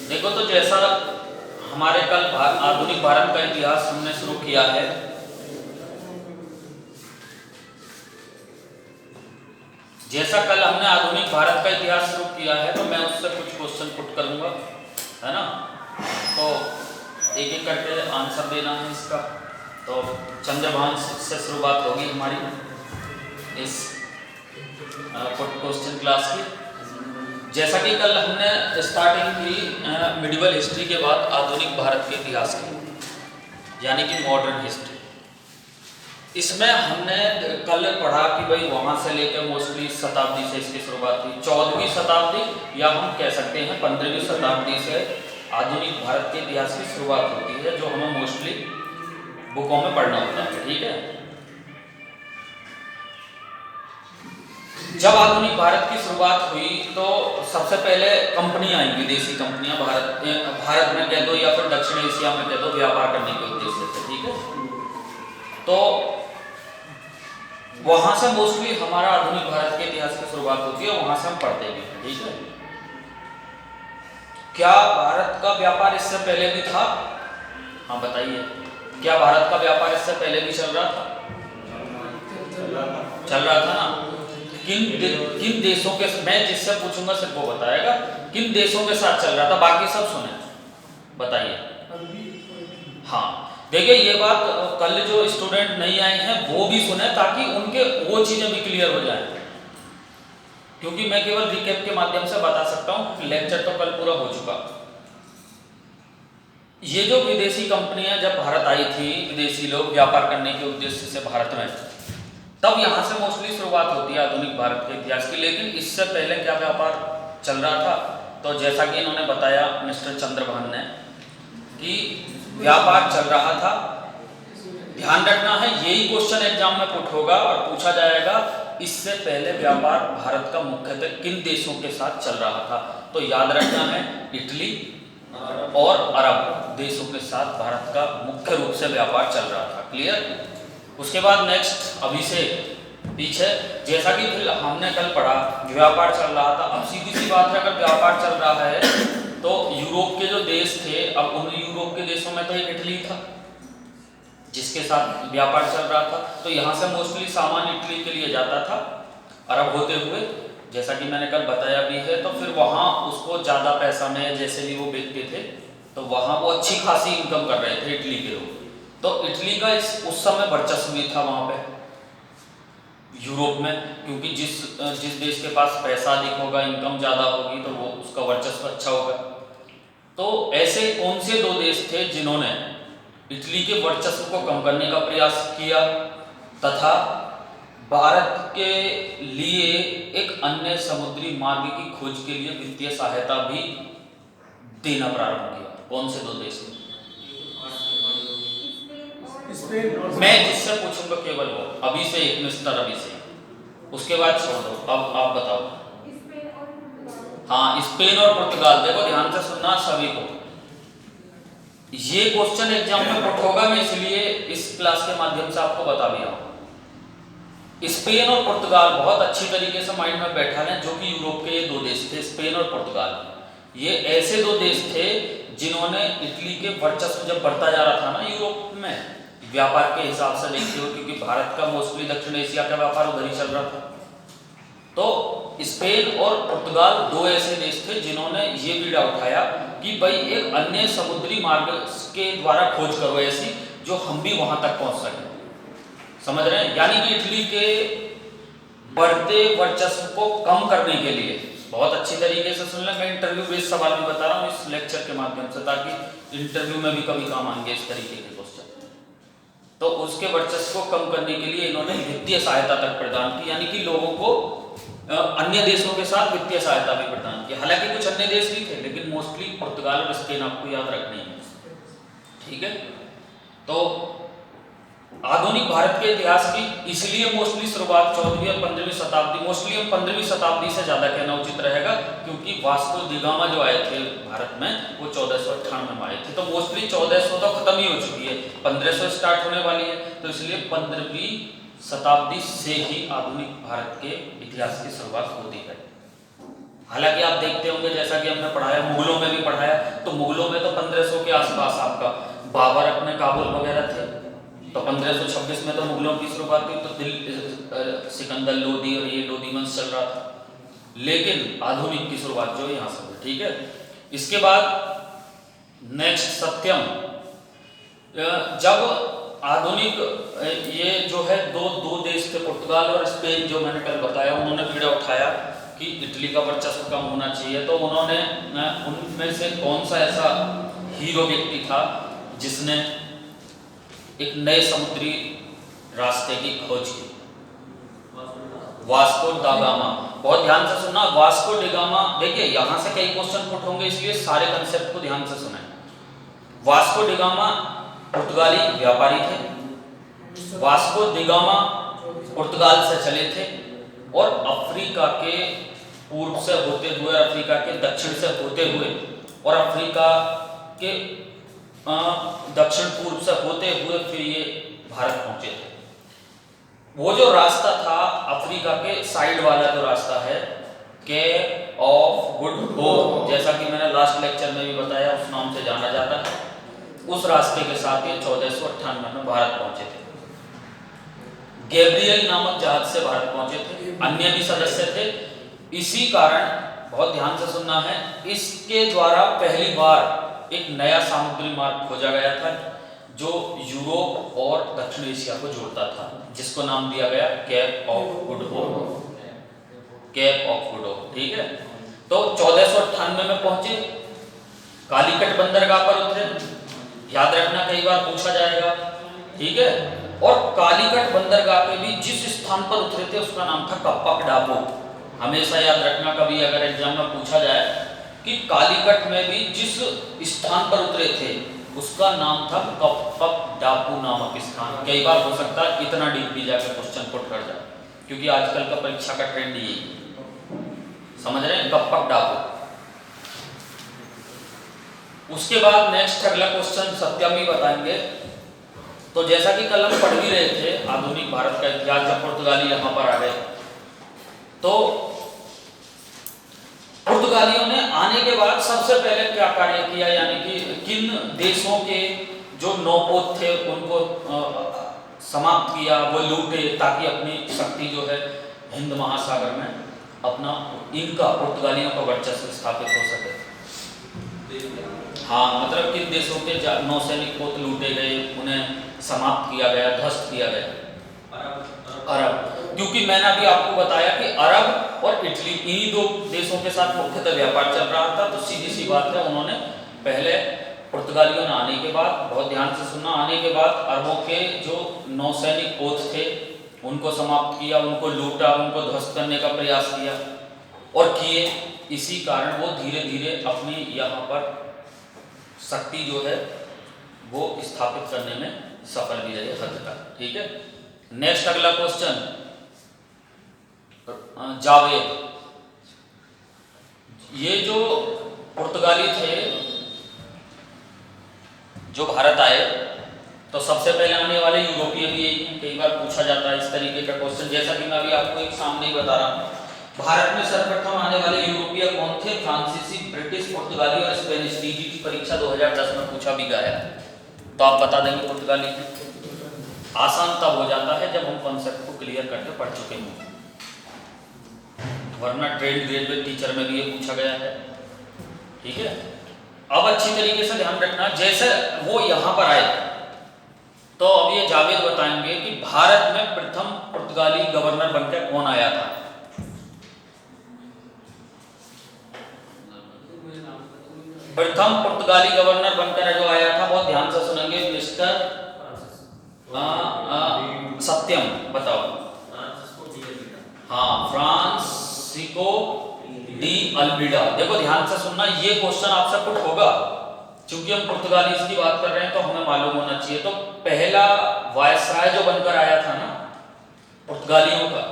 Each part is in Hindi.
देखो तो जैसा हमारे कल आधुनिक भारत का इतिहास हमने शुरू किया है, जैसा कल हमने आधुनिक भारत का इतिहास शुरू किया है, तो मैं उससे कुछ क्वेश्चन पुट करूंगा, है ना। तो एक एक करके आंसर देना है इसका। तो चंद्रभान से शुरुआत होगी हमारी इस क्वेश्चन क्लास की। जैसा कि कल हमने स्टार्टिंग की मिडिवल हिस्ट्री के बाद आधुनिक भारत के इतिहास की, यानी कि मॉडर्न हिस्ट्री। इसमें हमने कल पढ़ा कि भाई वहाँ से लेकर मोस्टली शताब्दी से इसकी शुरुआत हुई, 14वीं शताब्दी या हम कह सकते हैं 15वीं शताब्दी से आधुनिक भारत के इतिहास की शुरुआत होती है, जो हमें मोस्टली बुकों में पढ़ना होता है। ठीक है, जब आधुनिक भारत की शुरुआत हुई तो सबसे पहले कंपनियां आई, विदेशी कंपनियां भारत में कह दो या फिर दक्षिण एशिया में कह दो, व्यापार करने के उद्देश्य से। ठीक है, तो वहां से मोस्टली हमारा आधुनिक भारत के इतिहास की शुरुआत होती है, वहां से हम पढ़ते भी हैं। ठीक है, क्या भारत का व्यापार इससे पहले भी था? हाँ बताइए, क्या भारत का व्यापार इससे पहले भी चल रहा था? चल रहा था ना। किन देशों के, मैं जिससे पूछूंगा सिर्फ वो बताएगा किन देशों के साथ चल रहा था, बाकी सब सुने, बताइए। हाँ देखिए, ये बात कल जो स्टूडेंट नहीं आए हैं वो भी सुने, ताकि उनके वो चीजें भी क्लियर हो जाए, क्योंकि मैं केवल रिकैप के माध्यम से बता सकता हूँ, लेक्चर तो कल पूरा हो चुका। ये जो विदेशी कंपनियां जब भारत आई थी, विदेशी लोग व्यापार करने के उद्देश्य से भारत में, तब यहाँ से मोस्टली शुरुआत होती है आधुनिक भारत के इतिहास की। लेकिन इससे पहले क्या व्यापार चल रहा था? तो जैसा कि इन्होंने बताया मिस्टर चंद्रभान ने कि व्यापार चल रहा था। ध्यान रखना है, यही क्वेश्चन एग्जाम में पुट होगा और पूछा जाएगा, इससे पहले व्यापार भारत का मुख्यतः किन देशों के साथ चल रहा था? तो याद रखना है, इटली और अरब देशों के साथ भारत का मुख्य रूप से व्यापार चल रहा था। क्लियर? उसके बाद नेक्स्ट, अभी से पीछे, जैसा कि फिर हमने कल पढ़ा व्यापार चल रहा था। अब सीधी सी बात है, अगर व्यापार चल रहा है तो यूरोप के जो देश थे, अब उन यूरोप के देशों में तो एक इटली था जिसके साथ व्यापार चल रहा था, तो यहाँ से मोस्टली सामान इटली के लिए जाता था अरब होते हुए, जैसा कि मैंने कल बताया भी है। तो फिर वहाँ उसको ज़्यादा पैसा में जैसे भी वो बेचते थे, तो वहाँ वो अच्छी खासी इनकम कर रहे थे इटली के लोग। तो इटली का उस समय वर्चस्व भी था वहाँ पे यूरोप में, क्योंकि जिस देश के पास पैसा अधिक होगा, इनकम ज़्यादा होगी, तो वो उसका वर्चस्व अच्छा होगा। तो ऐसे कौन से दो देश थे जिन्होंने इटली के वर्चस्व को कम करने का प्रयास किया तथा भारत के लिए एक अन्य समुद्री मार्ग की खोज के लिए वित्तीय सहायता भी देना प्रारंभ किया? कौन से दो देश थे? मैं जिससे पूछूंगा केवल वो, अभी से एक मिस्टर अभी से, उसके बाद छोड़ दो। अब आप बताओ। हाँ, स्पेन और पुर्तगाल। देखो ध्यान से सुनना सभी को, ये क्वेश्चन एग्जाम में पुट होगा, मैं इसलिए इस क्लास के माध्यम से आपको बता भी रहा हूँ। स्पेन और पुर्तगाल बहुत अच्छी तरीके से माइंड में बैठा है, जो कि यूरोप के ये दो देश थे, स्पेन और पुर्तगाल। ये ऐसे दो देश थे जिन्होंने इटली के वर्चस्व जब बढ़ता जा रहा था ना यूरोप में, व्यापार के हिसाब से देखते हो, क्योंकि भारत का मोस्टली दक्षिण एशिया का व्यापार उधर ही चल रहा था, तो स्पेन और पुर्तगाल दो ऐसे देश थे जिन्होंने ये बीड़ा उठाया कि भाई एक अन्य समुद्री मार्ग के द्वारा खोज करो ऐसी, जो हम भी वहां तक पहुंच सके। समझ रहे हैं? यानी कि इटली के बढ़ते वर्चस्व को कम करने के लिए, बहुत अच्छी तरीके से सुन लें, मैं इंटरव्यू बेस्ड सवाल भी बता रहा हूँ इस लेक्चर के माध्यम से, ताकि इंटरव्यू में भी कभी काम आएंगे इस तरीके के क्वेश्चन। तो उसके वर्चस्व को कम करने के लिए इन्होंने वित्तीय सहायता तक प्रदान की, यानी कि लोगों को अन्य देशों के साथ वित्तीय सहायता भी प्रदान की। हालांकि कुछ अन्य देश भी थे, लेकिन मोस्टली पुर्तगाल और स्पेन आपको याद रखनी है। ठीक है, तो आधुनिक भारत के इतिहास की इसलिए मोस्टली शुरुआत 14वीं और 15वीं शताब्दी, मोस्टली हम 15वीं शताब्दी से ज़्यादा कहना उचित रहेगा, क्योंकि वास्को डी गामा जो आए थे भारत में वो 1498 में आए थे, तो मोस्टली 1400 तो खत्म ही हो चुकी है, 1500 स्टार्ट होने वाली है, तो इसलिए 15वीं शताब्दी से ही आधुनिक भारत के इतिहास की शुरुआत होती है। हालांकि आप देखते होंगे, जैसा कि हमने पढ़ाया, मुगलों में भी पढ़ाया, तो मुगलों में तो 1500 के आसपास आपका बाबर अपने काबुल वगैरह थे, तो 1526 में तो मुगलों की शुरुआत हुई, तो सिकंदर लोदी और ये लोदी वंश चल रहा था। लेकिन आधुनिक की शुरुआत जो है यहाँ से हुई, ठीक है। इसके बाद नेक्स्ट सत्यम, जब आधुनिक ये जो है दो देश थे, पुर्तगाल और स्पेन, जो मैंने कल बताया, उन्होंने बीड़ा उठाया कि इटली का वर्चस्व कम होना चाहिए, तो उन्होंने उनमें से कौन सा ऐसा हीरो व्यक्ति था जिसने एक नए समुद्री रास्ते की खोज की? वास्को दा गामा। बहुत ध्यान से सुनना, वास्को डी गामा, देखिए यहां से कई क्वेश्चन पुट होंगे, इसलिए सारे कंसेप्ट को ध्यान से सुने। वास्को डी गामा पुर्तगाली व्यापारी थे। वास्को डी गामा पुर्तगाल से चले थे और अफ्रीका के पूर्व से होते हुए, अफ्रीका के दक्षिण से होते हुए और अफ्रीका के दक्षिण पूर्व से होते हुए फिर ये भारत पहुंचे थे। वो जो रास्ता था अफ्रीका के साइड वाला जो रास्ता है, केप ऑफ गुड होप, जैसा कि मैंने लास्ट लेक्चर में भी बताया, उस नाम से जाना जाता है, उस रास्ते के साथ ये 1498 में भारत पहुंचे थे। गैब्रियल नामक जहाज से भारत पहुंचे थे, अन्य भी सदस्य थे। इसी कारण बहुत ध्यान से सुनना है, इसके द्वारा पहली बार एक नया समुद्री मार्ग खोजा गया था जो यूरोप और दक्षिण एशिया को जोड़ता था, जिसको नाम दिया गया Cape of Good Hope. Cape of Good Hope, ठीक है। तो 1498 में पहुंचे, कालीकट बंदरगाह पर उतरे, याद रखना कई बार पूछा जाएगा, ठीक है। और कालीकट बंदरगाह के भी जिस स्थान पर उतरे थे उसका नाम था कप्पक डापू। हमेशा याद रखना, कभी अगर एग्जाम में पूछा जाए कि कालीकट में भी जिस स्थान पर उतरे थे उसका नाम था कप्पक डापू नामक स्थान। कई बार हो सकता है इतना डीप भी जाकर क्वेश्चन पुट कर जाए, क्योंकि आजकल का परीक्षा का ट्रेंड यही, समझ रहे हैं, कप्पक डापू। उसके बाद नेक्स्ट अगला क्वेश्चन सत्यम ही बताएंगे। तो जैसा कि कल हम पढ़ भी रहे थे आधुनिक भारत का इतिहास, जब पुर्तगाली यहाँ पर आ गए, तो पुर्तगालियों ने आने के बाद सबसे पहले क्या कार्य किया, यानी कि किन देशों के जो नौपोत थे उनको समाप्त किया, वो लूटे, ताकि अपनी शक्ति जो है हिंद महासागर में अपना इनका पुर्तगालियों का वर्चस्व स्थापित हो सके। हाँ, मतलब किन देशों के नौसैनिक पोत लूटे गए, उन्हें समाप्त किया गया, ध्वस्त किया गया? अरब। क्योंकि मैंने अभी आपको बताया कि अरब और इटली, इन्हीं दो देशों के साथ मुख्यतः व्यापार चल रहा था, तो सीधी सी बात है, उन्होंने पहले पुर्तगालियों ने आने के बाद, बहुत ध्यान से सुनना, आने के बाद अरबों के जो नौसैनिक पोत थे उनको समाप्त किया, उनको लूटा, उनको ध्वस्त करने का प्रयास किया और किए। इसी कारण वो धीरे धीरे अपनी यहाँ पर शक्ति जो है वो स्थापित करने में सफल भी रहे हद तक, ठीक है। नेक्स्ट अगला क्वेश्चन, जावेद, ये जो पुर्तगाली थे जो भारत आए, तो सबसे पहले आने वाले यूरोपीय भी यही हैं। कई बार पूछा जाता है इस तरीके का क्वेश्चन, जैसा कि मैं अभी आपको एक सामने ही बता रहा हूँ। भारत में सर्वप्रथम आने वाले यूरोपीय कौन थे? फ्रांसीसी, ब्रिटिश, पुर्तगाली और स्पेनिश। टीजी की परीक्षा 2010 में पूछा भी गया है, तो आप बता देंगे पुर्तगाली थे। आसान तब हो जाता है जब हम कॉन्सेप्ट को क्लियर करके पढ़ चुके हों, वरना ट्रेंड ग्रेजुएट टीचर में भी ये पूछा गया है, ठीक है। अब अच्छी तरीके से ध्यान रखना, जैसे वो यहाँ पर आए, तो अब ये जावेद बताएंगे कि भारत में प्रथम पुर्तगाली गवर्नर बनकर कौन आया था। प्रथम पुर्तगाली गवर्नर बनकर जो आया था, बहुत ध्यान से सुनेंगे, मिस्टर सत्यम, बताओ। हाँ, फ्रांसिस्को डी अल्मीडा। देखो ध्यान से सुनना, ये क्वेश्चन आपसे पुट होगा, क्योंकि हम पुर्तगाली की बात कर रहे हैं तो हमें मालूम होना चाहिए। तो पहला वायसराय जो बनकर आया था ना पुर्तगालियों का,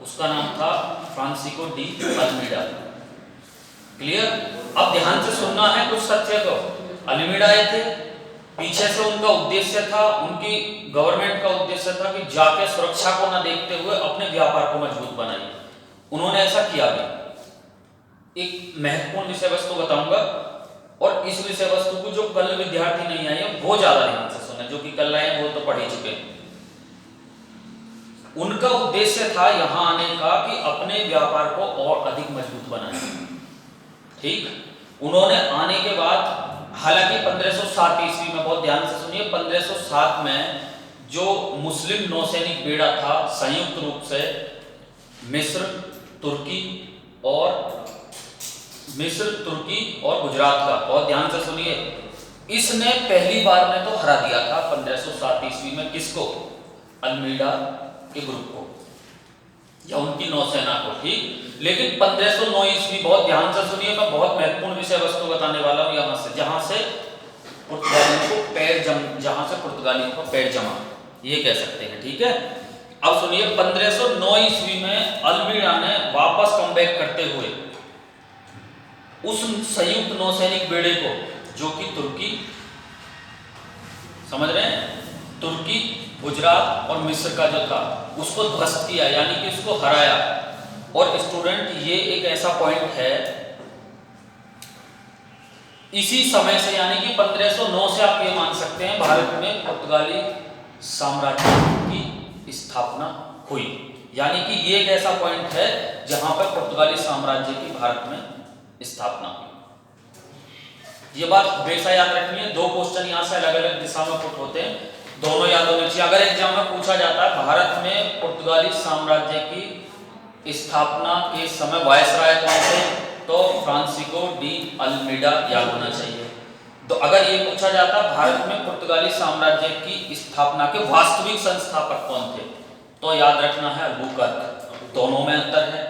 उसका नाम था फ्रांसिस्को डी अल्मीडा। क्लियर? अब ध्यान से सुनना है कुछ तथ्य को। अल्मीडा आए थे, पीछे से उनका उद्देश्य था, उनकी गवर्नमेंट का उद्देश्य था कि जाके सुरक्षा को न देखते हुए अपने व्यापार को मजबूत बनाइए। उन्होंने ऐसा किया भी, एक महत्वपूर्ण विषय वस्तु बताऊंगा, और इस विषय वस्तु को जो कल विद्यार्थी नहीं आए हैं वो ज्यादा ध्यान से सुने, जो कि कल आए हैं वो तो पढ़ ही चुके हैं। उनका उद्देश्य था यहां आने का कि अपने व्यापार को और अधिक मजबूत बनाए। ठीक, उन्होंने आने के बाद, हालांकि 1507 ईस्वी में, बहुत ध्यान से सुनिए, 1507 में जो मुस्लिम नौसैनिक बेड़ा था संयुक्त रूप से मिस्र, तुर्की और गुजरात का, बहुत ध्यान से सुनिए, इसने पहली बार में तो हरा दिया था 1507 ईस्वी में। किसको? अल्मीडा के ग्रुप को या उनकी नौसेना को। ठीक, लेकिन 1509 ईस्वी, बहुत ध्यान से सुनिए, मैं बहुत महत्वपूर्ण विषय वस्तु बताने वाला हूं यहां से, जहां से पुर्तगालियों को पैर जमा, ये कह सकते हैं। ठीक है, अब सुनिए, 1509 ईस्वी में अल्मीडा ने वापस कमबैक करते हुए उस संयुक्त नौसैनिक बेड़े को, जो कि तुर्की, समझ रहे हैं, तुर्की, गुजरात और मिस्र का जो था, उसको ध्वस्त किया, यानी कि उसको हराया। और स्टूडेंट, ये एक ऐसा पॉइंट है, इसी समय से, यानी कि 1509 से आप ये मान सकते हैं भारत में पुर्तगाली साम्राज्य की स्थापना हुई। यानी कि ये एक ऐसा पॉइंट है जहां पर पुर्तगाली साम्राज्य की भारत में स्थापना हुई। ये बात हमेशा याद रखनी है। 2 क्वेश्चन यहां से अलग अलग दिशा में पुट होते हैं, दोनों याद होने चाहिए। अगर एग्जाम में पूछा जाता है भारत में पुर्तगाली साम्राज्य की स्थापना के समय वायसराय कौन थे, तो फ्रांसिस्को डी अल्मीडा याद होना चाहिए। तो अगर ये पूछा जाता भारत में पुर्तगाली साम्राज्य की स्थापना के वास्तविक संस्थापक कौन थे, तो याद रखना है अल्बुकर्क। दोनों में अंतर है,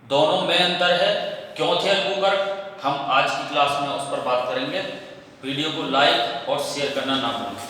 दोनों में अंतर है। क्यों थे अल्बुकर्क, हम आज की क्लास में उस पर बात करेंगे। वीडियो को लाइक और शेयर करना ना भूलें।